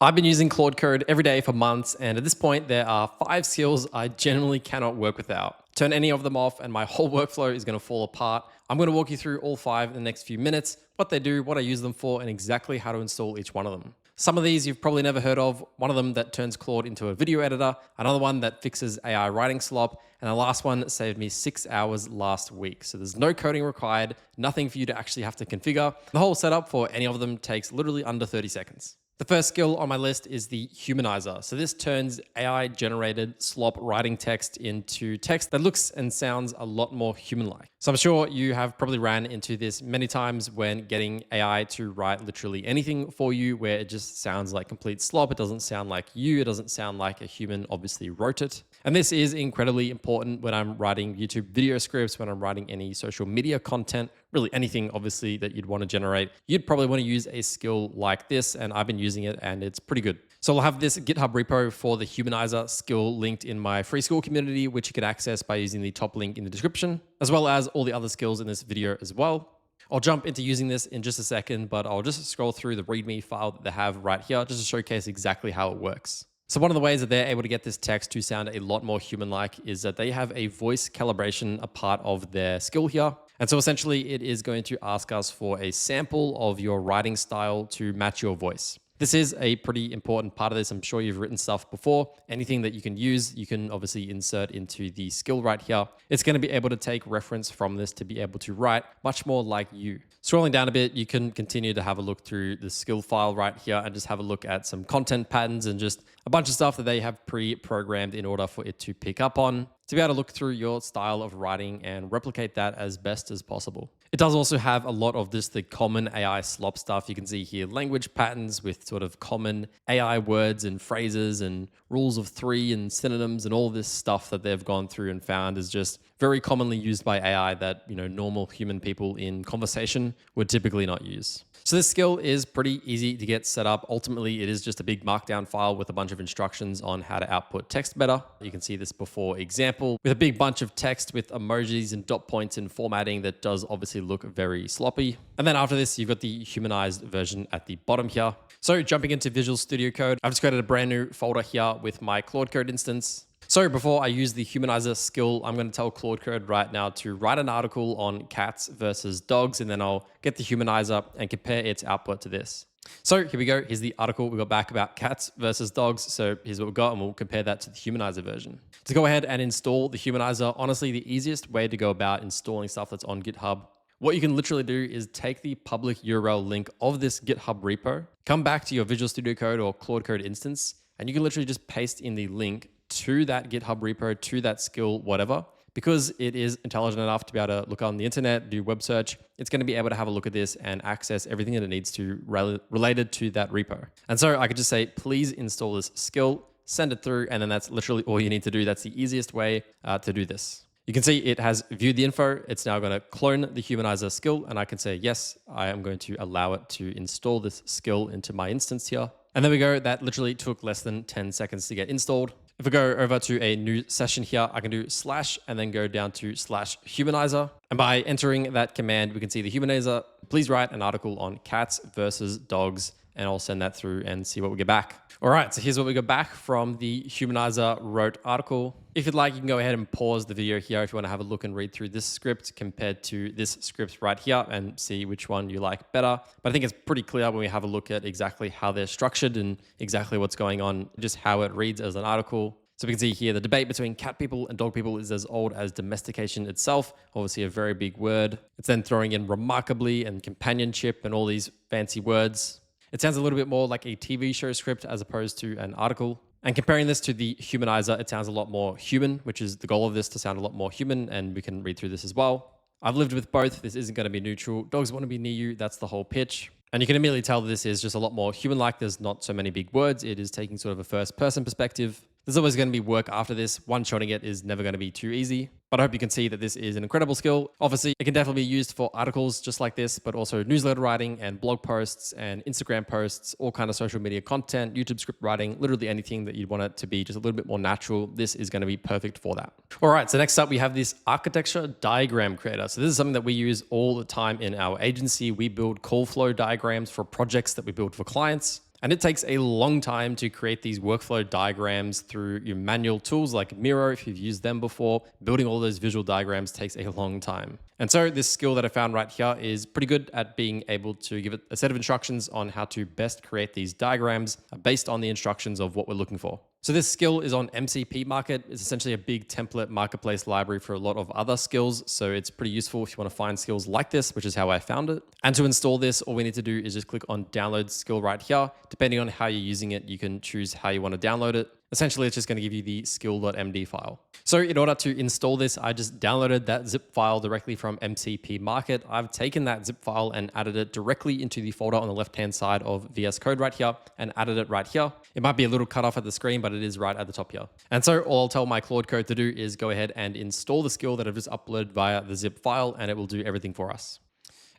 I've been using Claude Code every day for months, and at this point, there are 5 skills I generally cannot work without. Turn any of them off, and my whole workflow is going to fall apart. I'm going to walk you through all 5 in the next few minutes, what they do, what I use them for, and exactly how to install each one of them. Some of these you've probably never heard of, one of them that turns Claude into a video editor, another one that fixes AI writing slop, and the last one saved me 6 hours last week. So there's no coding required, nothing for you to actually have to configure. The whole setup for any of them takes literally under 30 seconds. The first skill on my list is the Humanizer. So this turns AI-generated slop writing text into text that looks and sounds a lot more human-like. So I'm sure you have probably ran into this many times when getting AI to write literally anything for you, where it just sounds like complete slop. It doesn't sound like you. It doesn't sound like a human obviously wrote it. And this is incredibly important when I'm writing YouTube video scripts, when I'm writing any social media content, really anything obviously that you'd want to generate. You'd probably want to use a skill like this, and I've been using it and it's pretty good. So I'll have this GitHub repo for the Humanizer skill linked in my free Skool community, which you can access by using the top link in the description, as well as all the other skills in this video as well. I'll jump into using this in just a second, but I'll just scroll through the README file that they have right here just to showcase exactly how it works. So one of the ways that they're able to get this text to sound a lot more human-like is that they have a voice calibration, a part of their skill here. And so essentially it is going to ask us for a sample of your writing style to match your voice. This is a pretty important part of this. I'm sure you've written stuff before. Anything that you can use, you can obviously insert into the skill right here. It's going to be able to take reference from this to be able to write much more like you. Scrolling down a bit, you can continue to have a look through the skill file right here and just have a look at some content patterns and just a bunch of stuff that they have pre-programmed in order for it to pick up on, to be able to look through your style of writing and replicate that as best as possible. It does also have a lot of the common AI slop stuff. You can see here language patterns with sort of common AI words and phrases and rules of 3 and synonyms and all this stuff that they've gone through and found is just very commonly used by AI that, normal human people in conversation would typically not use. So this skill is pretty easy to get set up. Ultimately, it is just a big markdown file with a bunch of instructions on how to output text better. You can see this before example with a big bunch of text with emojis and dot points and formatting that does obviously look very sloppy. And then after this, you've got the humanized version at the bottom here. So jumping into Visual Studio Code, I've just created a brand new folder here with my Claude Code instance. So before I use the Humanizer skill, I'm going to tell Claude Code right now to write an article on cats versus dogs, and then I'll get the Humanizer and compare its output to this. So here we go. Here's the article we got back about cats versus dogs. So here's what we've got, and we'll compare that to the Humanizer version. To go ahead and install the Humanizer, honestly, the easiest way to go about installing stuff that's on GitHub, what you can literally do is take the public URL link of this GitHub repo, come back to your Visual Studio Code or Claude Code instance, and you can literally just paste in the link to that GitHub repo, to that skill, whatever. Because it is intelligent enough to be able to look on the internet, do web search, it's going to be able to have a look at this and access everything that it needs to related to that repo. And so I could just say, please install this skill, send it through, and then that's literally all you need to do. That's the easiest way to do this. You can see it has viewed the info. It's now going to clone the Humanizer skill, and I can say, yes, I am going to allow it to install this skill into my instance here. And there we go. That literally took less than 10 seconds to get installed. If I go over to a new session here, I can do / and then go down to /humanizer. And by entering that command, we can see the Humanizer, please write an article on cats versus dogs, and I'll send that through and see what we get back. All right, so here's what we got back from the Humanizer wrote article. If you'd like, you can go ahead and pause the video here if you want to have a look and read through this script compared to this script right here and see which one you like better. But I think it's pretty clear when we have a look at exactly how they're structured and exactly what's going on, just how it reads as an article. So we can see here the debate between cat people and dog people is as old as domestication itself. Obviously a very big word. It's then throwing in remarkably and companionship and all these fancy words. It sounds a little bit more like a TV show script as opposed to an article. And comparing this to the Humanizer, it sounds a lot more human, which is the goal of this, to sound a lot more human, and we can read through this as well. I've lived with both. This isn't going to be neutral. Dogs want to be near you. That's the whole pitch. And you can immediately tell that this is just a lot more human-like. There's not so many big words. It is taking sort of a first-person perspective. There's always going to be work after this. One-shotting it is never going to be too easy. But I hope you can see that this is an incredible skill. Obviously, it can definitely be used for articles just like this, but also newsletter writing and blog posts and Instagram posts, all kind of social media content, YouTube script writing, literally anything that you'd want it to be just a little bit more natural. This is going to be perfect for that. All right, so next up, we have this architecture diagram creator. So this is something that we use all the time in our agency. We build call flow diagrams for projects that we build for clients. And it takes a long time to create these workflow diagrams through your manual tools like Miro. If you've used them before, building all those visual diagrams takes a long time. And so this skill that I found right here is pretty good at being able to give it a set of instructions on how to best create these diagrams based on the instructions of what we're looking for. So this skill is on MCP Market. It's essentially a big template marketplace library for a lot of other skills. So it's pretty useful if you want to find skills like this, which is how I found it. And to install this, all we need to do is just click on download skill right here. Depending on how you're using it, you can choose how you want to download it. Essentially, it's just going to give you the skill.md file. So in order to install this, I just downloaded that zip file directly from MCP Market. I've taken that zip file and added it directly into the folder on the left-hand side of VS Code right here and added it right here. It might be a little cut off at the screen, but it is right at the top here. And so all I'll tell my Claude Code to do is go ahead and install the skill that I've just uploaded via the zip file, and it will do everything for us.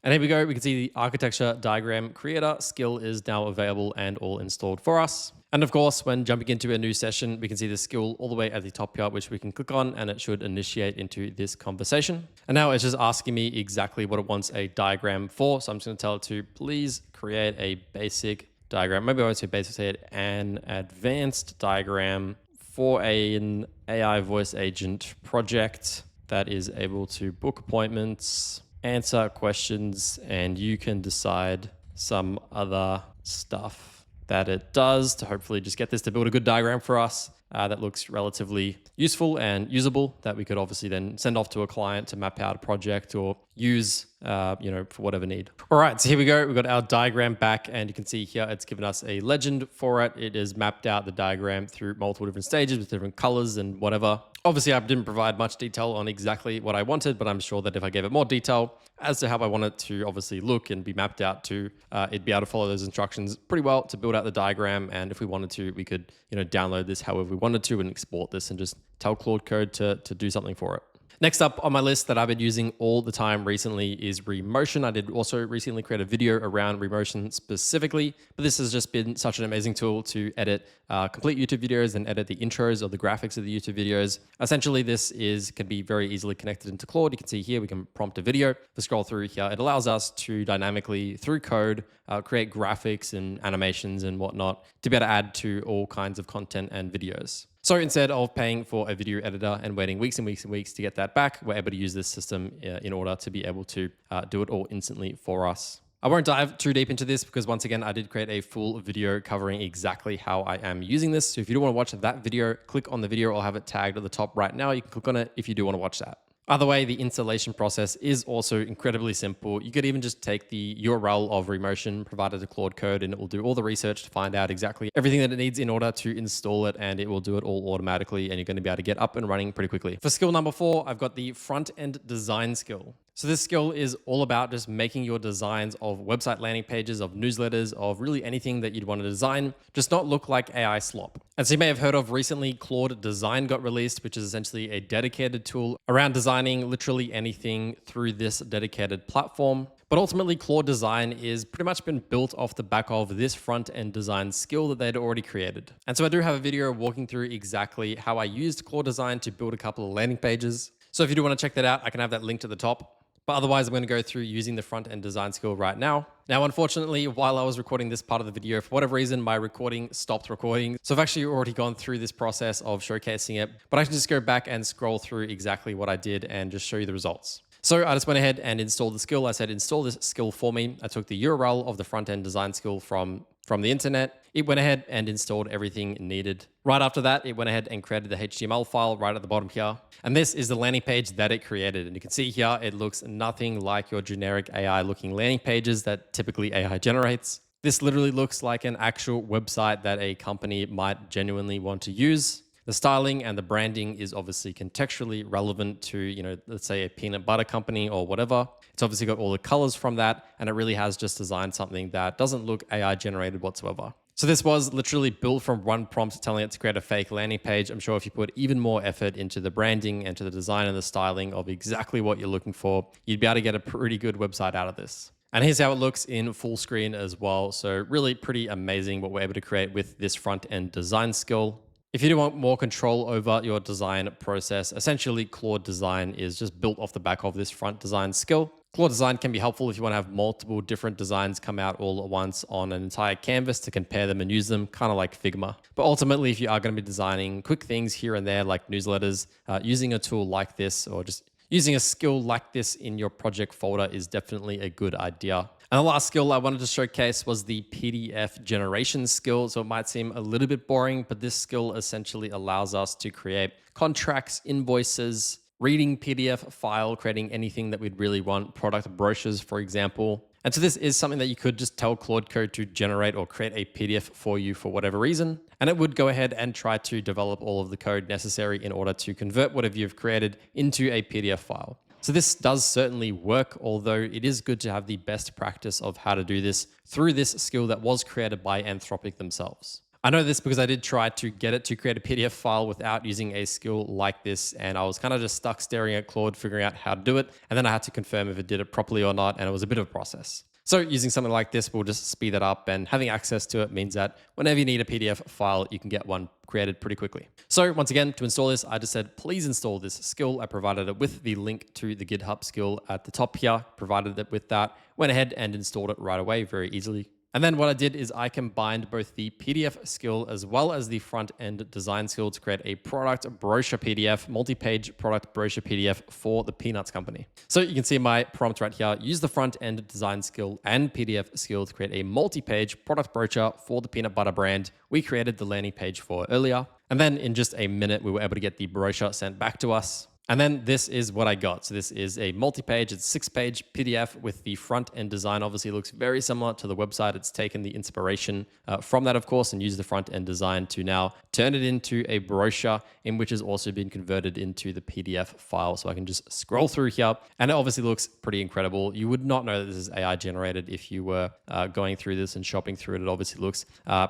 And here we go. We can see the architecture diagram creator skill is now available and all installed for us. And of course, when jumping into a new session, we can see the skill all the way at the top here, which we can click on, and it should initiate into this conversation. And now it's just asking me exactly what it wants a diagram for. So I'm just going to tell it to please create a basic diagram. Maybe I won't say basic, say it an advanced diagram for an AI voice agent project that is able to book appointments, answer questions, and you can decide some other stuff that it does to hopefully just get this to build a good diagram for us that looks relatively useful and usable, that we could obviously then send off to a client to map out a project or use for whatever need. All right, so here we go. We've got our diagram back, and you can see here it's given us a legend for it. It has mapped out the diagram through multiple different stages with different colors and whatever. Obviously, I didn't provide much detail on exactly what I wanted, but I'm sure that if I gave it more detail as to how I want it to obviously look and be mapped out to, it'd be able to follow those instructions pretty well to build out the diagram. And if we wanted to, we could download this however we wanted to and export this and just tell Claude Code to do something for it. Next up on my list that I've been using all the time recently is Remotion. I did also recently create a video around Remotion specifically, but this has just been such an amazing tool to edit complete YouTube videos and edit the intros or the graphics of the YouTube videos. Essentially, this can be very easily connected into Claude. You can see here, we can prompt a video. If we scroll through here, it allows us to dynamically, through code, create graphics and animations and whatnot to be able to add to all kinds of content and videos. So instead of paying for a video editor and waiting weeks and weeks and weeks to get that back, we're able to use this system in order to be able to do it all instantly for us. I won't dive too deep into this because once again, I did create a full video covering exactly how I am using this. So if you do want to watch that video, click on the video. I'll have it tagged at the top right now. You can click on it if you do want to watch that. Either way, the installation process is also incredibly simple. You could even just take the URL of Remotion provided to Claude Code, and it will do all the research to find out exactly everything that it needs in order to install it, and it will do it all automatically, and you're going to be able to get up and running pretty quickly. For skill number 4, I've got the front-end design skill. So this skill is all about just making your designs of website landing pages, of newsletters, of really anything that you'd want to design, just not look like AI slop. As you may have heard of recently, Claude Design got released, which is essentially a dedicated tool around designing literally anything through this dedicated platform. But ultimately, Claude Design is pretty much been built off the back of this front-end design skill that they'd already created. And so I do have a video walking through exactly how I used Claude Design to build a couple of landing pages. So if you do want to check that out, I can have that link to the top. But otherwise, I'm going to go through using the front-end design skill right now. Now, unfortunately, while I was recording this part of the video, for whatever reason, my recording stopped recording. So I've actually already gone through this process of showcasing it, but I can just go back and scroll through exactly what I did and just show you the results. So I just went ahead and installed the skill. I said, install this skill for me. I took the URL of the front-end design skill from the internet. It went ahead and installed everything needed. Right after that, it went ahead and created the HTML file right at the bottom here. And this is the landing page that it created. And you can see here, it looks nothing like your generic AI looking landing pages that typically AI generates. This literally looks like an actual website that a company might genuinely want to use. The styling and the branding is obviously contextually relevant to, let's say a peanut butter company or whatever. It's obviously got all the colors from that, and it really has just designed something that doesn't look AI generated whatsoever. So this was literally built from one prompt telling it to create a fake landing page. I'm sure if you put even more effort into the branding and to the design and the styling of exactly what you're looking for, you'd be able to get a pretty good website out of this. And here's how it looks in full screen as well. So really pretty amazing what we're able to create with this front-end design skill. If you do want more control over your design process, essentially Claude Design is just built off the back of this front design skill. Claude Design can be helpful if you want to have multiple different designs come out all at once on an entire canvas to compare them and use them, kind of like Figma. But ultimately, if you are going to be designing quick things here and there, like newsletters, using a tool like this or just using a skill like this in your project folder is definitely a good idea. And the last skill I wanted to showcase was the PDF generation skill. So it might seem a little bit boring, but this skill essentially allows us to create contracts, invoices, reading PDF file, creating anything that we'd really want, product brochures, for example. And so this is something that you could just tell Claude Code to generate or create a PDF for you for whatever reason. And it would go ahead and try to develop all of the code necessary in order to convert whatever you've created into a PDF file. So this does certainly work, although it is good to have the best practice of how to do this through this skill that was created by Anthropic themselves. I know this because I did try to get it to create a PDF file without using a skill like this, and I was kind of just stuck staring at Claude, figuring out how to do it, and then I had to confirm if it did it properly or not, and it was a bit of a process. So using something like this will just speed that up, and having access to it means that whenever you need a PDF file, you can get one created pretty quickly. So once again, to install this, I just said, please install this skill. I provided it with the link to the GitHub skill at the top here, provided it with that, went ahead and installed it right away very easily. And then what I did is I combined both the PDF skill as well as the front-end design skill to create a product brochure PDF, multi-page product brochure PDF for the Peanuts company. So you can see my prompt right here. Use the front-end design skill and PDF skill to create a multi-page product brochure for the peanut butter brand we created the landing page for earlier. And then in just a minute, we were able to get the brochure sent back to us. And then this is what I got. So this is a multi-page, it's 6-page PDF with the front end design. Obviously looks very similar to the website. It's taken the inspiration from that, of course, and used the front end design to now turn it into a brochure in which has also been converted into the PDF file. So I can just scroll through here and it obviously looks pretty incredible. You would not know that this is AI generated if you were going through this and shopping through it. It obviously looks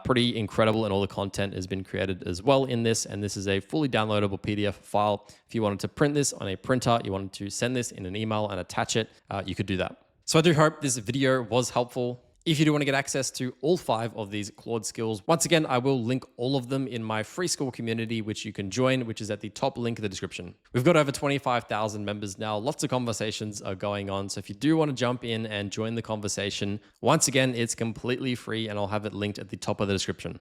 pretty incredible and all the content has been created as well in this. And this is a fully downloadable PDF file. If you wanted to print this on a printer, you wanted to send this in an email and attach it, you could do that. So I do hope this video was helpful. If you do want to get access to all 5 of these Claude skills, once again, I will link all of them in my free Skool community, which you can join, which is at the top link in the description. We've got over 25,000 members now. Lots of conversations are going on. So if you do want to jump in and join the conversation, once again, it's completely free and I'll have it linked at the top of the description.